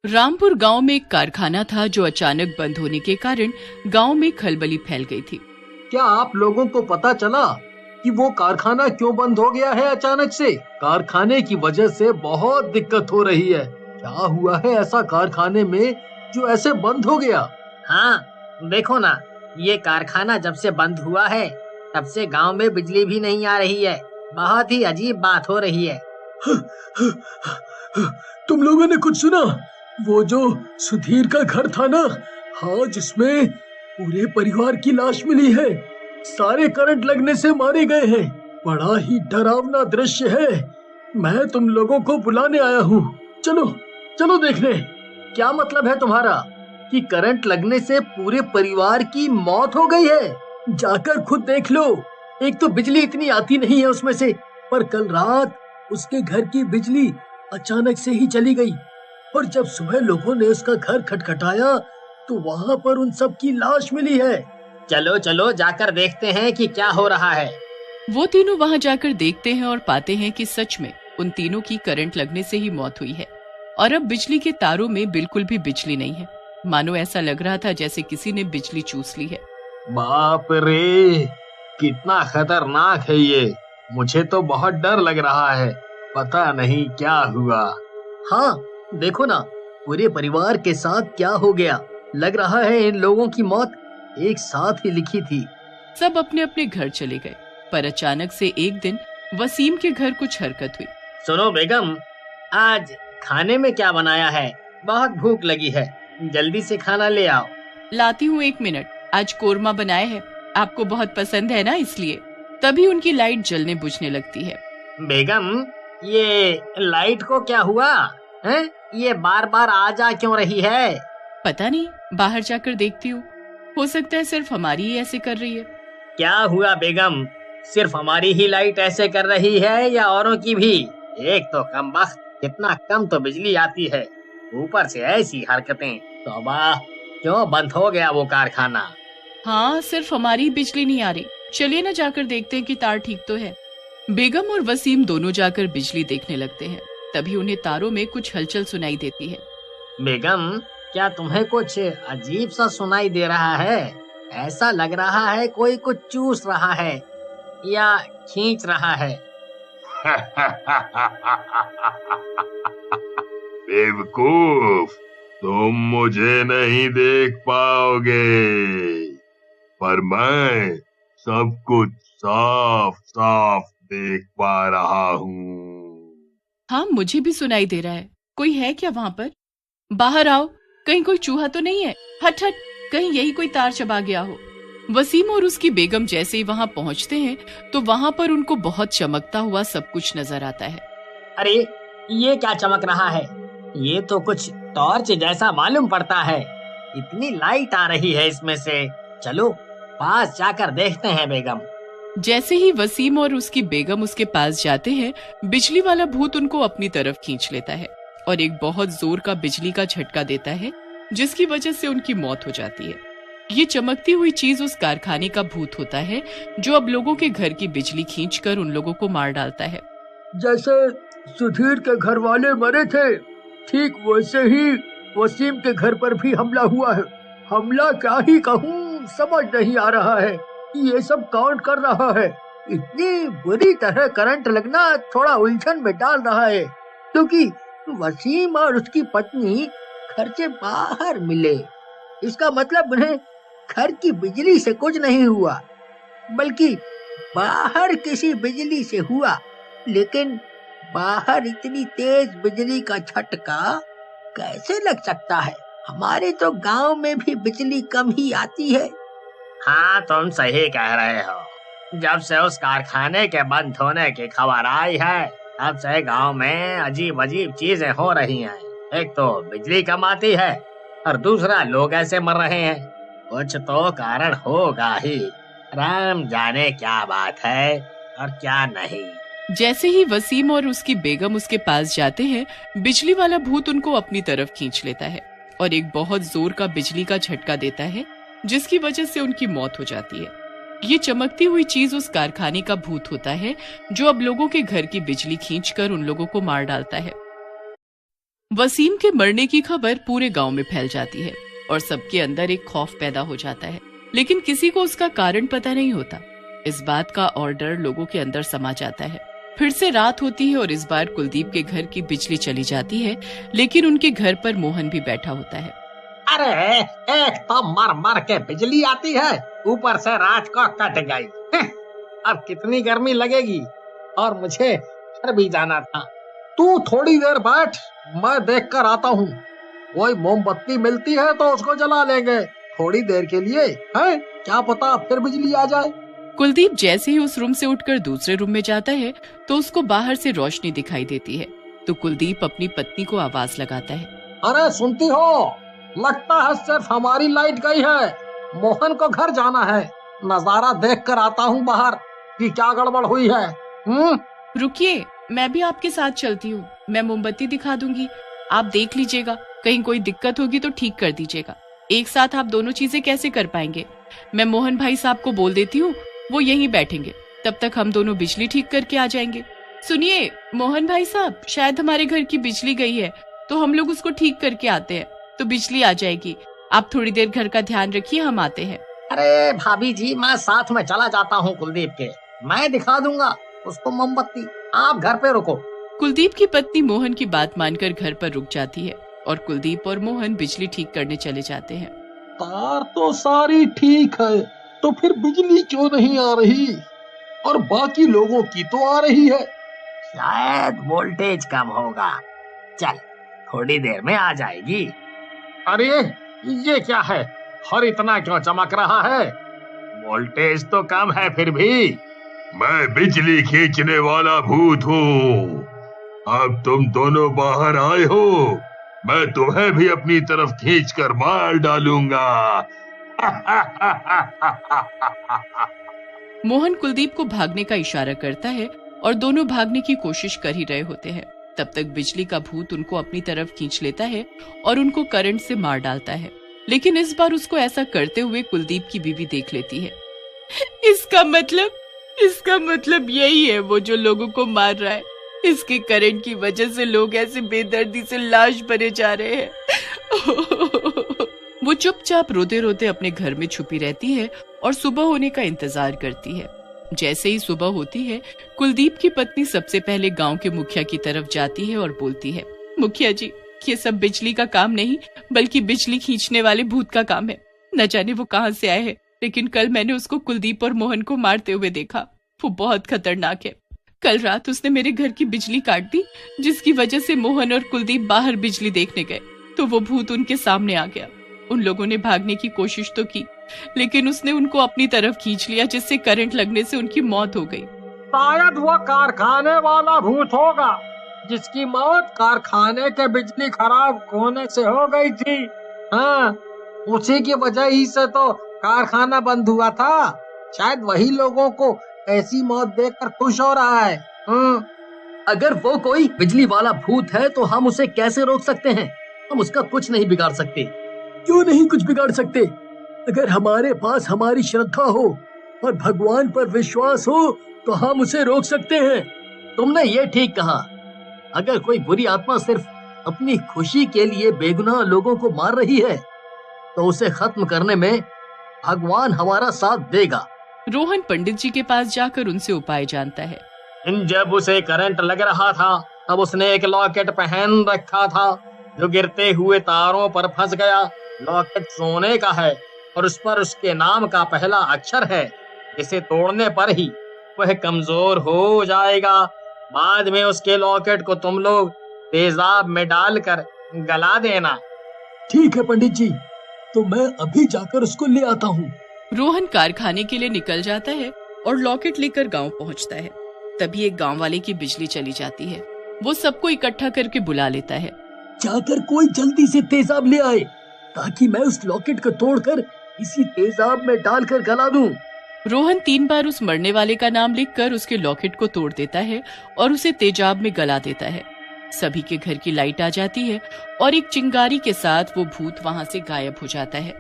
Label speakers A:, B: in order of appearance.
A: रामपुर गांव में एक कारखाना था जो अचानक बंद होने के कारण गांव में खलबली फैल गई थी।
B: क्या आप लोगों को पता चला कि वो कारखाना क्यों बंद हो गया है अचानक से? कारखाने की वजह से बहुत दिक्कत हो रही है। क्या हुआ है ऐसा कारखाने में जो ऐसे बंद हो गया?
C: हाँ, देखो ना, ये कारखाना जब से बंद हुआ है तब से गांव में बिजली भी नहीं आ रही है। बहुत ही अजीब बात हो रही है।
B: तुम लोगों ने कुछ सुना? वो जो सुधीर का घर था ना, हाँ, जिसमें पूरे परिवार की लाश मिली है। सारे करंट लगने से मारे गए हैं। बड़ा ही डरावना दृश्य है। मैं तुम लोगों को बुलाने आया हूँ। चलो चलो देखने। क्या मतलब है तुम्हारा कि करंट लगने से पूरे परिवार की मौत हो गई है? जाकर खुद देख लो। एक तो बिजली इतनी आती नहीं है उसमें से, पर कल रात उसके घर की बिजली अचानक से ही चली गई और जब सुबह लोगों ने उसका घर खटखटाया तो वहाँ पर उन सब की लाश मिली है।
C: चलो चलो जाकर देखते हैं कि क्या हो रहा है।
A: वो तीनों वहाँ जाकर देखते हैं और पाते हैं कि सच में उन तीनों की करंट लगने से ही मौत हुई है और अब बिजली के तारों में बिल्कुल भी बिजली नहीं है। मानो ऐसा लग रहा था जैसे किसी ने बिजली चूस ली है।
B: बाप रे, कितना खतरनाक है ये। मुझे तो बहुत डर लग रहा है। पता नहीं क्या हुआ। हाँ, देखो ना, पूरे परिवार के साथ क्या हो गया। लग रहा है इन लोगों की मौत एक साथ ही लिखी थी।
A: सब अपने अपने घर चले गए, पर अचानक से एक दिन वसीम के घर कुछ हरकत हुई।
C: सुनो बेगम, आज खाने में क्या बनाया है? बहुत भूख लगी है, जल्दी से खाना ले आओ।
A: लाती हूँ, 1 मिनट। आज कोरमा बनाए है, आपको बहुत पसंद है ना, इसलिए। तभी उनकी लाइट जलने बुझने लगती है।
C: बेगम, ये लाइट को क्या हुआ है? ये बार बार आ जा क्यों रही है?
A: पता नहीं, बाहर जाकर देखती हूँ। हो सकता है सिर्फ हमारी ही ऐसे कर रही है।
C: क्या हुआ बेगम, सिर्फ हमारी ही लाइट ऐसे कर रही है या औरों की भी? एक तो कमबख्त, कितना कम तो बिजली आती है, ऊपर से ऐसी हरकतें। तौबा, क्यों बंद हो गया वो कारखाना?
A: हाँ, सिर्फ हमारी बिजली नहीं आ रही। चलिए ना जाकर देखते हैं कि तार ठीक तो है। बेगम और वसीम दोनों जाकर बिजली देखने लगते हैं। तभी उन्हें तारों में कुछ हलचल सुनाई देती है।
C: बेगम, क्या तुम्हें कुछ अजीब सा सुनाई दे रहा है? ऐसा लग रहा है कोई कुछ चूस रहा है या खींच रहा है।
D: बेवकूफ, तुम मुझे नहीं देख पाओगे, पर मैं सब कुछ साफ साफ देख पा रहा हूँ।
A: हाँ, मुझे भी सुनाई दे रहा है। कोई है क्या वहाँ पर? बाहर आओ, कहीं कोई चूहा तो नहीं है? हट हट, कहीं यही कोई तार चबा गया हो। वसीम और उसकी बेगम जैसे ही वहाँ पहुँचते हैं तो वहाँ पर उनको बहुत चमकता हुआ सब कुछ नजर आता है।
C: अरे, ये क्या चमक रहा है? ये तो कुछ टॉर्च जैसा मालूम पड़ता है। इतनी लाइट आ रही है इसमें से। चलो पास जाकर देखते हैं बेगम।
A: जैसे ही वसीम और उसकी बेगम उसके पास जाते हैं, बिजली वाला भूत उनको अपनी तरफ खींच लेता है और एक बहुत जोर का बिजली का झटका देता है, जिसकी वजह से उनकी मौत हो जाती है। ये चमकती हुई चीज उस कारखाने का भूत होता है जो अब लोगों के घर की बिजली खींचकर उन लोगों को मार डालता है।
B: जैसे सुधीर के घर वाले मरे थे, ठीक वैसे ही वसीम के घर पर भी हमला हुआ है। हमला क्या ही कहूँ, समझ नहीं आ रहा है ये सब कौन कर रहा है। इतनी बुरी तरह करंट लगना थोड़ा उलझन में डाल रहा है, क्योंकि वसीम और उसकी पत्नी घर से बाहर मिले। इसका मतलब उन्हें घर की बिजली से कुछ नहीं हुआ, बल्कि बाहर किसी बिजली से हुआ। लेकिन बाहर इतनी तेज बिजली का झटका कैसे लग सकता है? हमारे तो गांव में भी बिजली कम ही आती है।
C: हाँ, तुम सही कह रहे हो। जब से उस कारखाने के बंद होने की खबर आई है, तब से गांव में अजीब अजीब चीजें हो रही हैं। एक तो बिजली कम आती है और दूसरा लोग ऐसे मर रहे हैं। कुछ तो कारण होगा ही। राम जाने क्या बात है और क्या नहीं।
A: जैसे ही वसीम और उसकी बेगम उसके पास जाते हैं, बिजली वाला भूत उनको अपनी तरफ खींच लेता है और एक बहुत जोर का बिजली का झटका देता है, जिसकी वजह से उनकी मौत हो जाती है। ये चमकती हुई चीज उस कारखाने का भूत होता है जो अब लोगों के घर की बिजली खींचकर उन लोगों को मार डालता है। वसीम के मरने की खबर पूरे गांव में फैल जाती है और सबके अंदर एक खौफ पैदा हो जाता है, लेकिन किसी को उसका कारण पता नहीं होता। इस बात का और डर लोगों के अंदर समा जाता है। फिर से रात होती है और इस बार कुलदीप के घर की बिजली चली जाती है, लेकिन उनके घर पर मोहन भी बैठा होता है।
C: अरे एक तो मर मर के बिजली आती है, ऊपर से रात को कट गई। अब कितनी गर्मी लगेगी, और मुझे घर भी जाना था।
E: तू थोड़ी देर बैठ, मैं देख कर आता हूँ। कोई मोमबत्ती मिलती है तो उसको जला लेंगे थोड़ी देर के लिए, है क्या पता फिर बिजली आ जाए।
A: कुलदीप जैसे ही उस रूम से उठकर दूसरे रूम में जाता है तो उसको बाहर से रोशनी दिखाई देती है। तो कुलदीप अपनी पत्नी को आवाज लगाता है,
E: अरे सुनती हो, लगता है सिर्फ हमारी लाइट गई है। मोहन को घर जाना है, नजारा देख कर आता हूँ बाहर कि क्या गड़बड़ हुई है।
A: रुकिए, मैं भी आपके साथ चलती हूँ। मैं मोमबत्ती दिखा दूंगी, आप देख लीजिएगा, कहीं कोई दिक्कत होगी तो ठीक कर दीजिएगा। एक साथ आप दोनों चीजें कैसे कर पाएंगे? मैं मोहन भाई साहब को बोल देती हूँ, वो यहीं बैठेंगे, तब तक हम दोनों बिजली ठीक करके आ जाएंगे। सुनिए मोहन भाई साहब, शायद हमारे घर की बिजली गई है, तो हम लोग उसको ठीक करके आते हैं, तो बिजली आ जाएगी। आप थोड़ी देर घर का ध्यान रखिए, हम आते हैं।
C: अरे भाभी जी, मैं साथ में चला जाता हूँ कुलदीप के, मैं दिखा दूंगा उसको मोमबत्ती, आप घर पे रुको।
A: कुलदीप की पत्नी मोहन की बात मानकर घर पर रुक जाती है और कुलदीप और मोहन बिजली ठीक करने चले जाते हैं।
E: तार तो सारी ठीक है, तो फिर बिजली क्यों नहीं आ रही? और बाकी लोगों की तो आ रही है।
C: शायद वोल्टेज कम होगा, चल थोड़ी देर में आ जाएगी।
E: अरे ये क्या है, हर इतना क्यों चमक रहा है?
C: वोल्टेज तो कम है फिर भी।
D: मैं बिजली खींचने वाला भूत हूँ। अब तुम दोनों बाहर आए हो, मैं तुम्हें भी अपनी तरफ खींचकर मार डालूंगा।
A: मोहन कुलदीप को भागने का इशारा करता है और दोनों भागने की कोशिश कर ही रहे होते हैं। तब तक बिजली का भूत उनको अपनी तरफ खींच लेता है और उनको करंट से मार डालता है। लेकिन इस बार उसको ऐसा करते हुए कुलदीप की बीवी देख लेती है। इसका मतलब यही है वो जो लोगों को मार रहा है। इसके करंट की वजह से लोग ऐसे बेदर्दी से लाश बने जा रहे हैं। वो चुपचाप रोते रोते अपने घर में छुपी रहती है और सुबह होने का इंतजार करती है। जैसे ही सुबह होती है, कुलदीप की पत्नी सबसे पहले गांव के मुखिया की तरफ जाती है और बोलती है, मुखिया जी, ये सब बिजली का काम नहीं बल्कि बिजली खींचने वाले भूत का काम है। न जाने वो कहां से आए हैं, लेकिन कल मैंने उसको कुलदीप और मोहन को मारते हुए देखा। वो बहुत खतरनाक है। कल रात उसने मेरे घर की बिजली काट दी, जिसकी वजह से मोहन और कुलदीप बाहर बिजली देखने गए तो वो भूत उनके सामने आ गया। उन लोगों ने भागने की कोशिश तो की, लेकिन उसने उनको अपनी तरफ खींच लिया, जिससे करंट लगने से उनकी मौत हो गई।
E: शायद वो कारखाने वाला भूत होगा, जिसकी मौत कारखाने के बिजली खराब होने से हो गई थी। हाँ, उसी की वजह ही से तो कारखाना बंद हुआ था। शायद वही लोगों को ऐसी मौत देखकर खुश हो रहा है।
B: अगर वो कोई बिजली वाला भूत है तो हम उसे कैसे रोक सकते हैं? हम उसका कुछ नहीं बिगाड़ सकते। क्यों नहीं कुछ बिगाड़ सकते? अगर हमारे पास हमारी श्रद्धा हो और भगवान पर विश्वास हो तो हम उसे रोक सकते हैं। तुमने ये ठीक कहा। अगर कोई बुरी आत्मा सिर्फ अपनी खुशी के लिए बेगुनाह लोगों को मार रही है तो उसे खत्म करने में भगवान हमारा साथ देगा।
A: रोहन पंडित जी के पास जाकर उनसे उपाय जानता है।
C: जब उसे करंट लग रहा था तब उसने एक लॉकेट पहन रखा था जो गिरते हुए तारों पर फंस गया। लॉकेट सोने का है और उस पर उसके नाम का पहला अक्षर है, जिसे तोड़ने पर ही वह कमजोर हो जाएगा। बाद में उसके लॉकेट को तुम लोग तेजाब में डालकर गला देना।
B: ठीक है पंडित जी, तो मैं अभी जाकर उसको ले आता हूँ।
A: रोहन कारखाने के लिए निकल जाता है और लॉकेट लेकर गांव पहुंचता है। तभी एक गांव वाले की बिजली चली जाती है। वो सबको इकट्ठा करके बुला लेता है।
B: जाकर कोई जल्दी से तेजाब ले आए ताकि मैं उस लॉकेट को तोड़कर इसी तेजाब में डालकर गला दूं।
A: रोहन 3 बार उस मरने वाले का नाम लिखकर उसके लॉकेट को तोड़ देता है और उसे तेजाब में गला देता है। सभी के घर की लाइट आ जाती है और एक चिंगारी के साथ वो भूत वहां से गायब हो जाता है।